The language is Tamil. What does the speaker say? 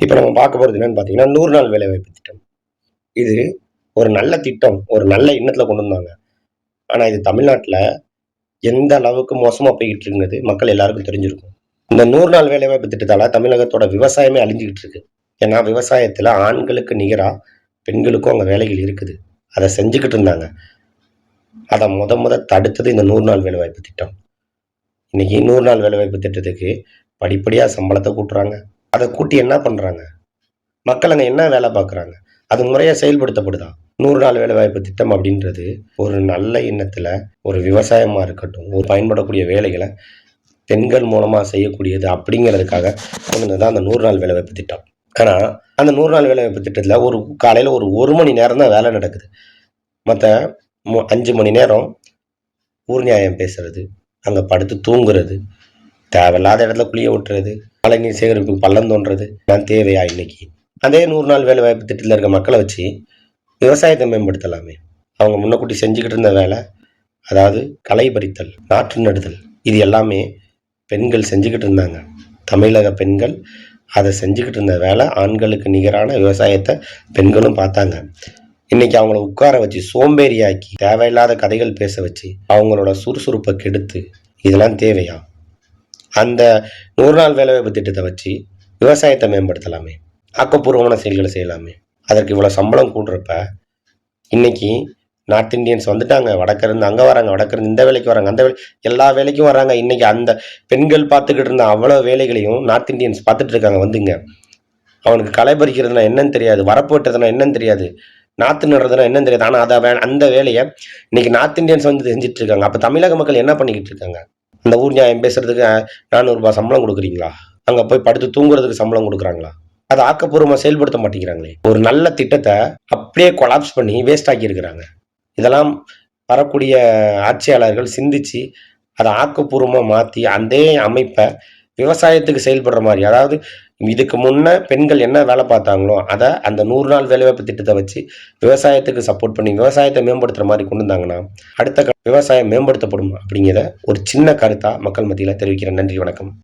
இப்ப நம்ம பார்க்க போறது என்னன்னு பார்த்தீங்கன்னா, 100 நாள் வேலைவாய்ப்பு திட்டம். இது ஒரு நல்ல திட்டம். ஒரு நல்ல எண்ணத்துல கொண்டு வந்தாங்க. ஆனா இது தமிழ்நாட்டுல எந்த அளவுக்கு மோசமா போய்க்கிட்டு இருக்குங்கிறது மக்கள் எல்லாருக்கும் தெரிஞ்சிருக்கும். இந்த 100 நாள் வேலைவாய்ப்பு திட்டத்தால தமிழகத்தோட விவசாயமே அழிஞ்சுகிட்டு இருக்கு. ஏன்னா விவசாயத்துல ஆண்களுக்கு நிகரா பெண்களுக்கும் அங்க வேலைகள் இருக்குது. அத செஞ்சுகிட்டு இருந்தாங்க. அத மொத தடுத்தது இந்த 100 நாள் வேலைவாய்ப்பு திட்டம். இன்னைக்கு 100 நாள் வேலைவாய்ப்பு திட்டத்துக்கு படிப்படியா சம்பளத்த கூட்டுறாங்க. அத கூட்டி என்ன பண்றாங்க? மக்கள் அங்க என்ன வேலை பார்க்குறாங்க? அது முறையா செயல்படுத்தப்படுதா? 100 நாள் வேலைவாய்ப்பு திட்டம் அப்படின்றது, ஒரு நல்ல எண்ணத்துல, ஒரு விவசாயமா இருக்கட்டும், ஒரு பயன்படக்கூடிய வேலைகள பெண்கள் மூலமா செய்யக்கூடியது அப்படிங்கிறதுக்காக கொண்டு வந்தது தான் அந்த 100 நாள் வேலைவாய்ப்பு திட்டம். ஆனா, அந்த 100 நாள் வேலைவாய்ப்பு திட்டத்துல காலையில ஒரு 1 மணி நேரம் தான் வேலை நடக்குது. மத்த 5 மணி நேரம் ஊர் நியாயம் பேசுறது, அங்க படுத்து தூங்குறது, தேவையில்லாத இடத்துல குழிய விட்டுறது, மழைநீர் சேகரிப்புக்கு பள்ளம் தோண்டுறது, இதெல்லாம் தேவையா இன்னைக்கு? அதே 100 நாள் வேலைவாய்ப்பு திட்டத்துல இருக்க மக்கள வச்சு விவசாயத்த மேம்படுத்தலாமே! அவங்க முன்னக்கூட்டி செஞ்சுகிட்டு இருந்த வேலை, அதாவது களை பறித்தல், நாற்று நடுதல் இது எல்லாமே பெண்கள் செஞ்சுகிட்டு இருந்தாங்க. தமிழக பெண்கள் அத செஞ்சுகிட்டு இருந்த வேலை, ஆண்களுக்கு நிகரான விவசாயத்த பெண்களும் பார்த்தாங்க. இன்னைக்கு அவங்கள உட்கார வச்சு சோம்பேறியாக்கி, தேவையில்லாத கதைகள் பேச வச்சு, அவங்களோட சுறுசுறுப்ப கெடுத்து, இதெல்லாம் தேவையா? அந்த 100 நாள் வேலைவாய்ப்பு திட்டத்த வச்சு விவசாயத்த மேம்படுத்தலாமே! ஆக்கப்பூர்வமான செயல்கள செய்யலாமே! அதற்கு இவ்வளோ சம்பளம் கூடுறப்ப, இன்னைக்கு நார்த் இண்டியன்ஸ் வந்துட்டாங்க. வடக்கிருந்து அங்க வராங்க, வடக்கிருந்து இந்த வேலைக்கு வராங்க, அந்த எல்லா வேலைக்கும் வராங்க. இன்னைக்கு அந்த பெண்கள் பார்த்துக்கிட்டு இருந்த அவ்வளோ வேலைகளையும் நார்த் இண்டியன்ஸ் பார்த்துட்டு இருக்காங்க வந்துங்க. அவனுக்கு களை பறிக்கிறதுனா என்னன்னு தெரியாது. வரப்பு வெட்டுறதுனா என்னன்னு தெரியாது. நாத்து நடுறதுனா என்னன்னு தெரியாது. ஆனா அந்த வேலைய இன்னைக்கு நார்த் இண்டியன்ஸ் வந்து செஞ்சுட்டு இருக்காங்க. அப்ப தமிழக மக்கள் என்ன பண்ணிக்கிட்டு இருக்காங்க? அந்த ஊர் நியாயம் பேசுறதுக்கு ரூ. 400 சம்பளம் குடுக்குறீங்களா? அங்க போய் படுத்து தூங்குறதுக்கு சம்பளம் குடுக்குறாங்களா? அத ஆக்கப்பூர்வமா செயல்படுத்த மாட்டேங்கிறாங்களே! ஒரு நல்ல திட்டத்த அப்படியே கொலாப்ஸ் பண்ணி வேஸ்ட் ஆக்கி இருக்கிறாங்க. இதெல்லாம் வரக்கூடிய ஆட்சியாளர்கள் சிந்திச்சு, அத ஆக்கப்பூர்வமா மாத்தி, அதே அமைப்ப விவசாயத்துக்கு செயல்படுற மாரி, அதாவது இதுக்கு முன்ன பெண்கள் என்ன வேலை பார்த்தாங்களோ, அத அந்த 100 நாள் வேலைவாய்ப்பு திட்டத்த வச்சு விவசாயத்துக்கு சப்போர்ட் பண்ணி, விவசாயத்த மேம்படுத்துற மாரி கொண்டு வந்தாங்கன்னா, அடுத்த விவசாயம் மேம்படுத்தப்படும் அப்படிங்கிறத ஒரு சின்ன கருத்தா மக்கள் மத்தியில தெரிவிக்கிறேன். நன்றி, வணக்கம்.